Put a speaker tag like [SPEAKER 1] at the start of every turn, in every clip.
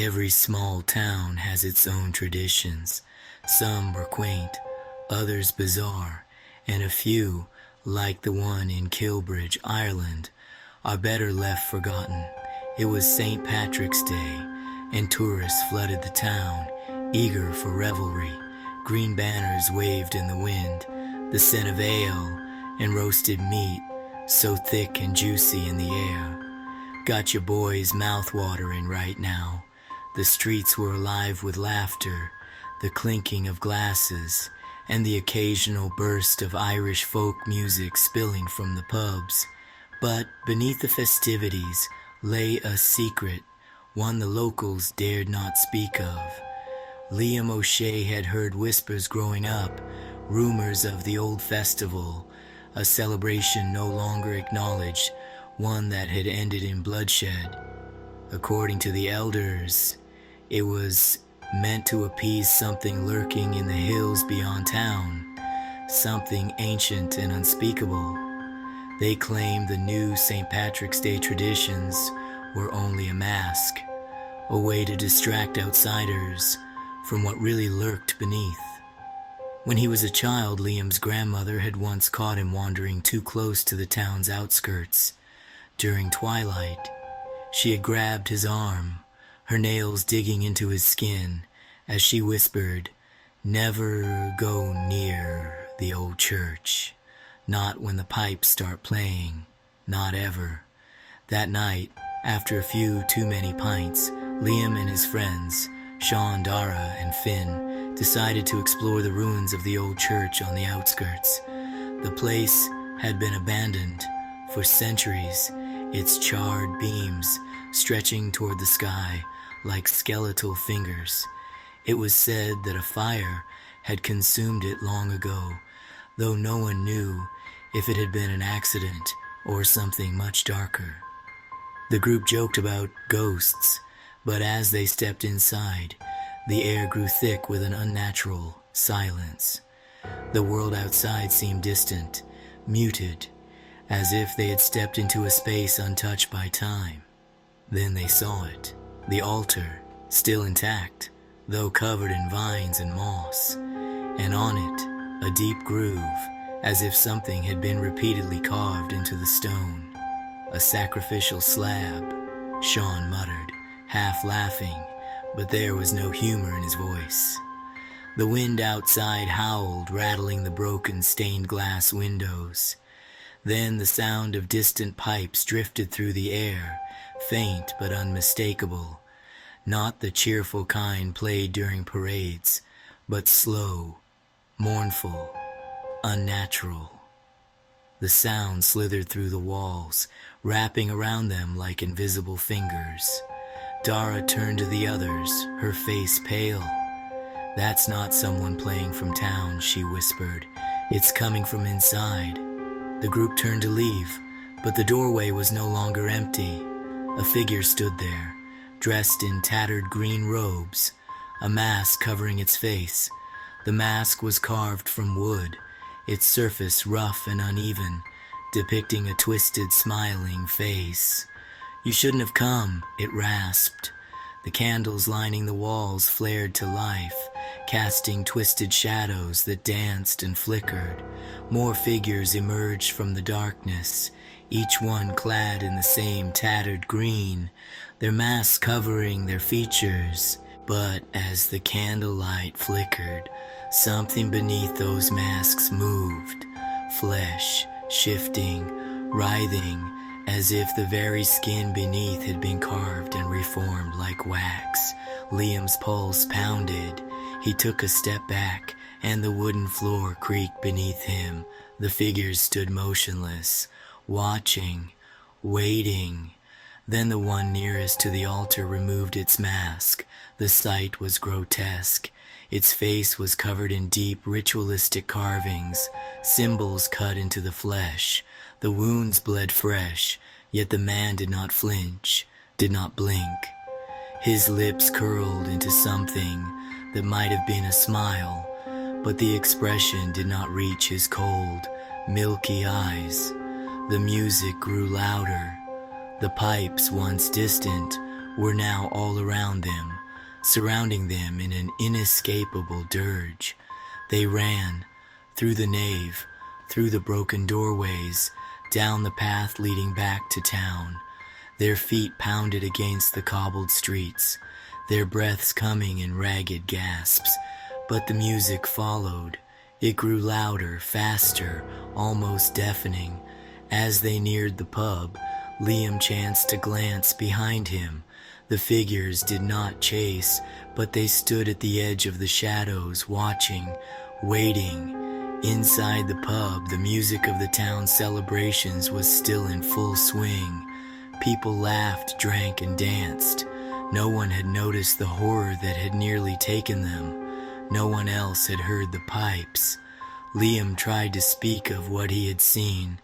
[SPEAKER 1] Every small town has its own traditions. Some were quaint, others bizarre, and a few, like the one in Kilbridge, Ireland, are better left forgotten. It was St. Patrick's Day, and tourists flooded the town, eager for revelry. Green banners waved in the wind, the scent of ale and roasted meat so thick and juicy in the air. Got your boys mouth-watering right now. The streets were alive with laughter, the clinking of glasses, and the occasional burst of Irish folk music spilling from the pubs. But beneath the festivities lay a secret, one the locals dared not speak of. Liam O'Shea had heard whispers growing up, rumors of the old festival, a celebration no longer acknowledged, one that had ended in bloodshed. According to the elders, it was meant to appease something lurking in the hills beyond town, something ancient and unspeakable. They claimed the new St. Patrick's Day traditions were only a mask, a way to distract outsiders from what really lurked beneath. When he was a child, Liam's grandmother had once caught him wandering too close to the town's outskirts. During twilight, she had grabbed his arm, her nails digging into his skin, as she whispered, "Never go near the old church. Not when the pipes start playing. Not ever." That night, after a few too many pints, Liam and his friends, Sean, Dara, and Finn, decided to explore the ruins of the old church on the outskirts. The place had been abandoned for centuries, its charred beams stretching toward the sky like skeletal fingers. It was said that a fire had consumed it long ago, though no one knew if it had been an accident or something much darker. The group joked about ghosts, but as they stepped inside, the air grew thick with an unnatural silence. The world outside seemed distant, muted, as if they had stepped into a space untouched by time. Then they saw it, the altar, still intact, though covered in vines and moss, and on it, a deep groove, as if something had been repeatedly carved into the stone. "A sacrificial slab," Sean muttered, half laughing, but there was no humor in his voice. The wind outside howled, rattling the broken stained glass windows. Then the sound of distant pipes drifted through the air, faint but unmistakable. Not the cheerful kind played during parades, but slow, mournful, unnatural. The sound slithered through the walls, wrapping around them like invisible fingers. Dara turned to the others, her face pale. "That's not someone playing from town," she whispered. "It's coming from inside." The group turned to leave, but the doorway was no longer empty. A figure stood there, dressed in tattered green robes, a mask covering its face. The mask was carved from wood, its surface rough and uneven, depicting a twisted, smiling face. "You shouldn't have come," it rasped. The candles lining the walls flared to life, casting twisted shadows that danced and flickered. More figures emerged from the darkness, each one clad in the same tattered green, their masks covering their features. But as the candlelight flickered, something beneath those masks moved, flesh shifting, writhing, as if the very skin beneath had been carved and reformed like wax. Liam's pulse pounded. He took a step back, and the wooden floor creaked beneath him. The figures stood motionless, watching, waiting. Then the one nearest to the altar removed its mask. The sight was grotesque. Its face was covered in deep ritualistic carvings, symbols cut into the flesh. The wounds bled fresh, yet the man did not flinch, did not blink. His lips curled into something that might have been a smile, but the expression did not reach his cold, milky eyes. The music grew louder. The pipes, once distant, were now all around them, surrounding them in an inescapable dirge. They ran, through the nave, through the broken doorways, down the path leading back to town. Their feet pounded against the cobbled streets, their breaths coming in ragged gasps. But the music followed. It grew louder, faster, almost deafening. As they neared the pub, Liam chanced to glance behind him. The figures did not chase, but they stood at the edge of the shadows, watching, waiting. Inside the pub, the music of the town's celebrations was still in full swing. People laughed, drank, and danced. No one had noticed the horror that had nearly taken them. No one else had heard the pipes. Liam tried to speak of what he had seen,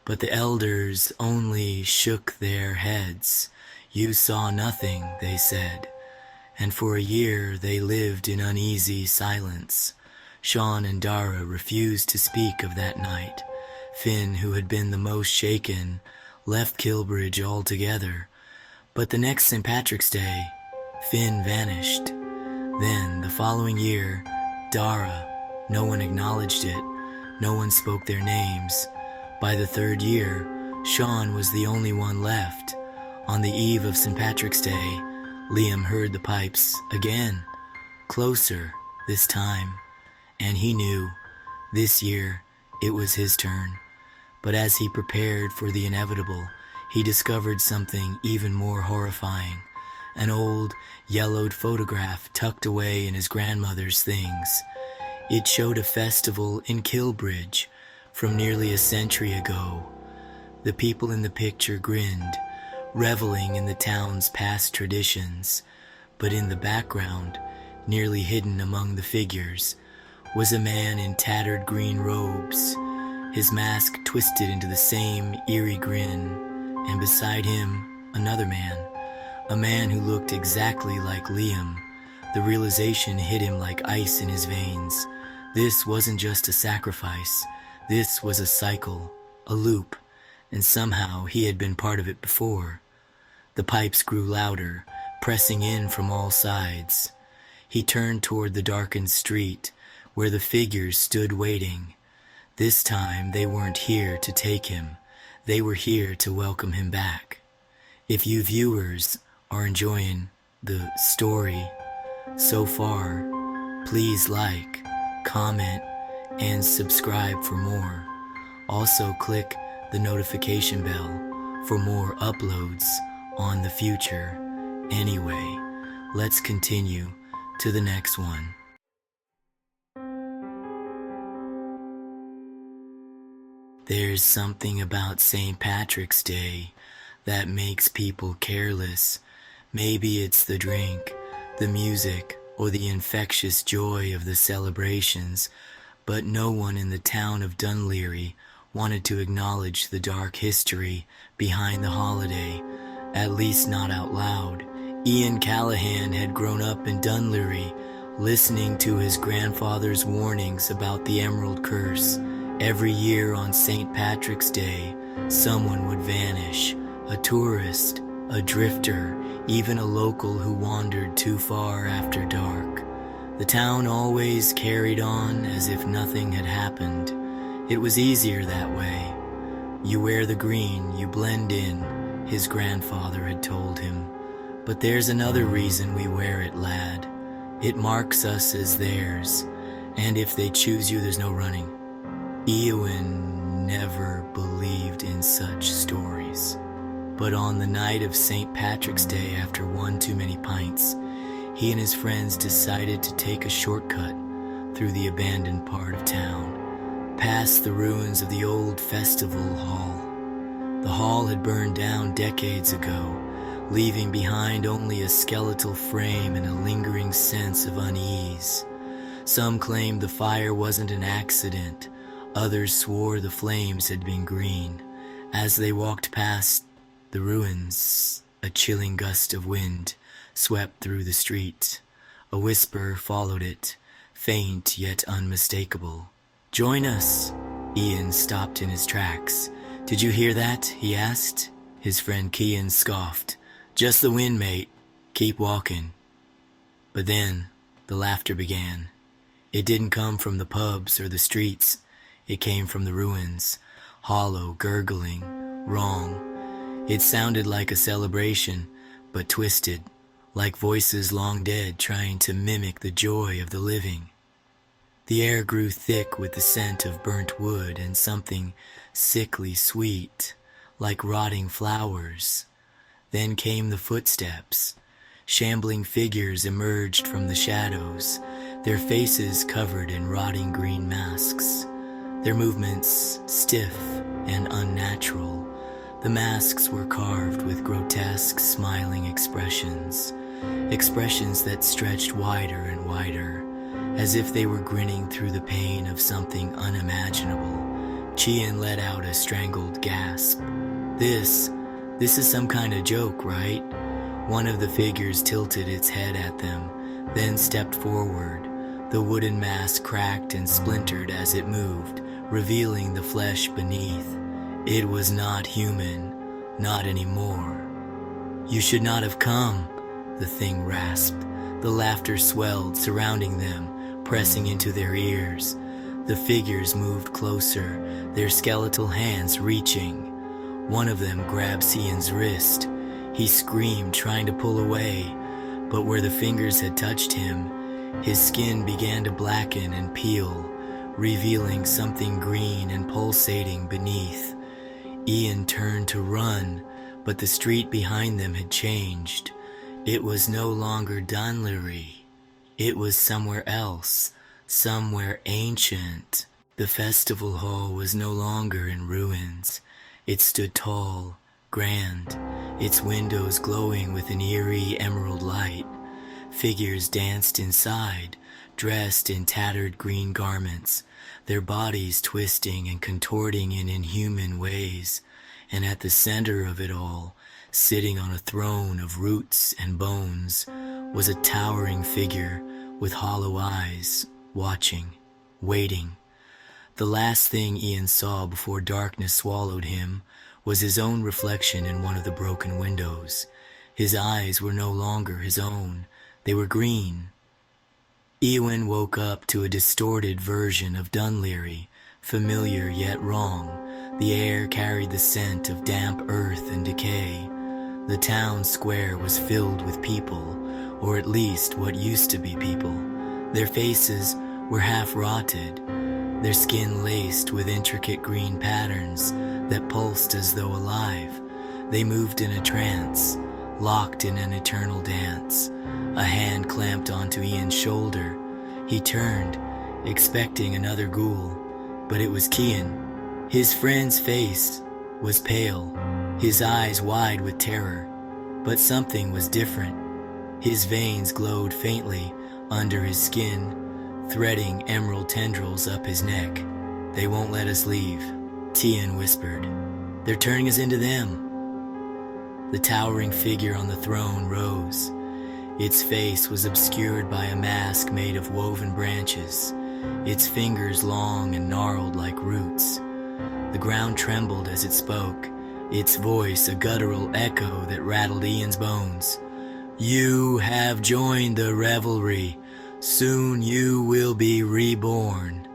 [SPEAKER 1] but the elders only shook their heads. "You saw nothing," they said. And for a year they lived in uneasy silence. Sean and Dara refused to speak of that night. Finn, who had been the most shaken, left Kilbridge altogether. But the next St. Patrick's Day, Finn vanished. Then, the following year, Dara. No one acknowledged it. No one spoke their names. By the third year, Sean was the only one left. On the eve of St. Patrick's Day, Liam heard the pipes again, closer this time, and he knew this year it was his turn. But as he prepared for the inevitable, he discovered something even more horrifying. An old, yellowed photograph tucked away in his grandmother's things. It showed a festival in Kilbridge from nearly a century ago. The people in the picture grinned, reveling in the town's past traditions. But in the background, nearly hidden among the figures, was a man in tattered green robes, his mask twisted into the same eerie grin, and beside him, another man, a man who looked exactly like Liam. The realization hit him like ice in his veins. This wasn't just a sacrifice. This was a cycle, a loop, and somehow he had been part of it before. The pipes grew louder, pressing in from all sides. He turned toward the darkened street, where the figures stood waiting. This time they weren't here to take him. They were here to welcome him back. If you viewers are enjoying the story so far, please like, comment, and subscribe for more. Also click the notification bell for more uploads on the future. Anyway, let's continue to the next one. There's something about St. Patrick's Day that makes people careless. Maybe it's the drink, the music, or the infectious joy of the celebrations, but no one in the town of Dunleary wanted to acknowledge the dark history behind the holiday, at least not out loud. Eoin Callahan had grown up in Dunleary, listening to his grandfather's warnings about the Emerald Curse. Every year on St. Patrick's Day, someone would vanish, a tourist, a drifter, even a local who wandered too far after dark. The town always carried on as if nothing had happened. It was easier that way. You wear the green, you blend in, his grandfather had told him. But there's another reason we wear it, lad. It marks us as theirs, and if they choose you, there's no running. Eoin never believed in such stories. But on the night of St. Patrick's Day, after one too many pints, he and his friends decided to take a shortcut through the abandoned part of town, past the ruins of the old festival hall. The hall had burned down decades ago, leaving behind only a skeletal frame and a lingering sense of unease. Some claimed the fire wasn't an accident. Others swore the flames had been green. As they walked past the ruins, a chilling gust of wind swept through the street. A whisper followed it, faint yet unmistakable. "Join us!" Eoin stopped in his tracks. "Did you hear that?" he asked. His friend Cian scoffed. "Just the wind, mate. Keep walking. But then the laughter began. It didn't come from the pubs or the streets. It came from the ruins, hollow, gurgling, wrong. It sounded like a celebration, but twisted, like voices long dead trying to mimic the joy of the living. The air grew thick with the scent of burnt wood and something sickly sweet, like rotting flowers. Then came the footsteps. Shambling figures emerged from the shadows, their faces covered in rotting green masks, their movements stiff and unnatural. The masks were carved with grotesque, smiling expressions, expressions that stretched wider and wider, as if they were grinning through the pain of something unimaginable. Cian let out a strangled gasp. This is some kind of joke, right? One of the figures tilted its head at them, then stepped forward. The wooden mask cracked and splintered as it moved, revealing the flesh beneath. It was not human, not anymore. You should not have come, the thing rasped. The laughter swelled, surrounding them, pressing into their ears. The figures moved closer, their skeletal hands reaching. One of them grabbed Cian's wrist. He screamed, trying to pull away, but where the fingers had touched him, his skin began to blacken and peel, revealing something green and pulsating beneath. Eoin turned to run, but the street behind them had changed. It was no longer Dunleary. It was somewhere else, somewhere ancient. The festival hall was no longer in ruins. It stood tall, grand, its windows glowing with an eerie emerald light. Figures danced inside, dressed in tattered green garments, their bodies twisting and contorting in inhuman ways. And at the center of it all, sitting on a throne of roots and bones, was a towering figure with hollow eyes, watching, waiting. The last thing Eoin saw before darkness swallowed him was his own reflection in one of the broken windows. His eyes were no longer his own. They were green. Eoin woke up to a distorted version of Dunleary, familiar yet wrong. The air carried the scent of damp earth and decay. The town square was filled with people, or at least what used to be people. Their faces were half rotted, their skin laced with intricate green patterns that pulsed as though alive. They moved in a trance, locked in an eternal dance. A hand clamped onto Eon's shoulder. He turned, expecting another ghoul, but it was Cian. His friend's face was pale, his eyes wide with terror, but something was different. His veins glowed faintly under his skin, threading emerald tendrils up his neck. "They won't let us leave," Cian whispered. "They're turning us into them." The towering figure on the throne rose. Its face was obscured by a mask made of woven branches, its fingers long and gnarled like roots. The ground trembled as it spoke, its voice a guttural echo that rattled Eon's bones. "You have joined the revelry. Soon you will be reborn."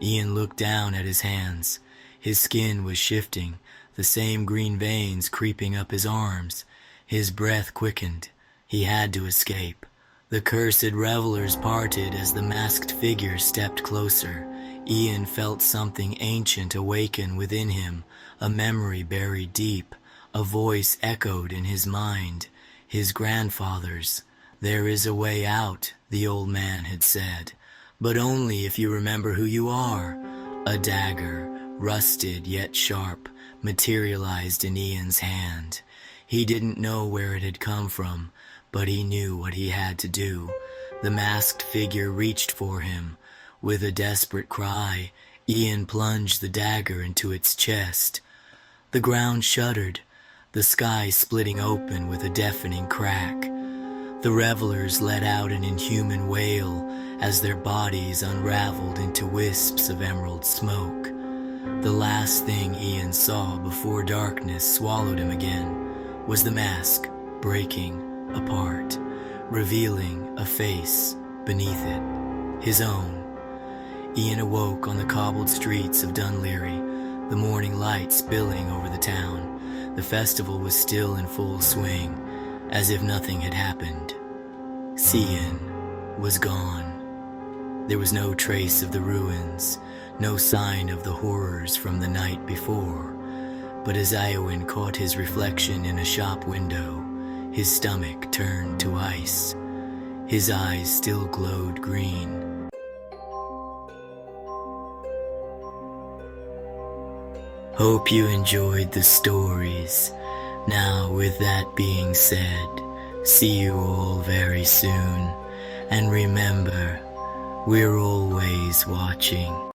[SPEAKER 1] Eoin looked down at his hands. His skin was shifting, the same green veins creeping up his arms. His breath quickened. He had to escape. The cursed revelers parted as the masked figure stepped closer. Eoin felt something ancient awaken within him, a memory buried deep. A voice echoed in his mind, his grandfather's. "There is a way out," the old man had said, "but only if you remember who you are." A dagger, rusted yet sharp, materialized in Eon's hand. He didn't know where it had come from, but he knew what he had to do. The masked figure reached for him. With a desperate cry, Eoin plunged the dagger into its chest. The ground shuddered, the sky splitting open with a deafening crack. The revelers let out an inhuman wail as their bodies unraveled into wisps of emerald smoke. The last thing Eoin saw before darkness swallowed him again was the mask breaking apart. revealing a face beneath it, his own. Ian awoke on the cobbled streets of Dunleary, the morning light spilling over the town. The festival was still in full swing, as if nothing had happened. Cian was gone. There was no trace of the ruins, no sign of the horrors from the night before. But as Eoin caught his reflection in a shop window, his stomach turned to ice. His eyes still glowed green. Hope you enjoyed the stories. Now, with that being said, see you all very soon. And remember, we're always watching.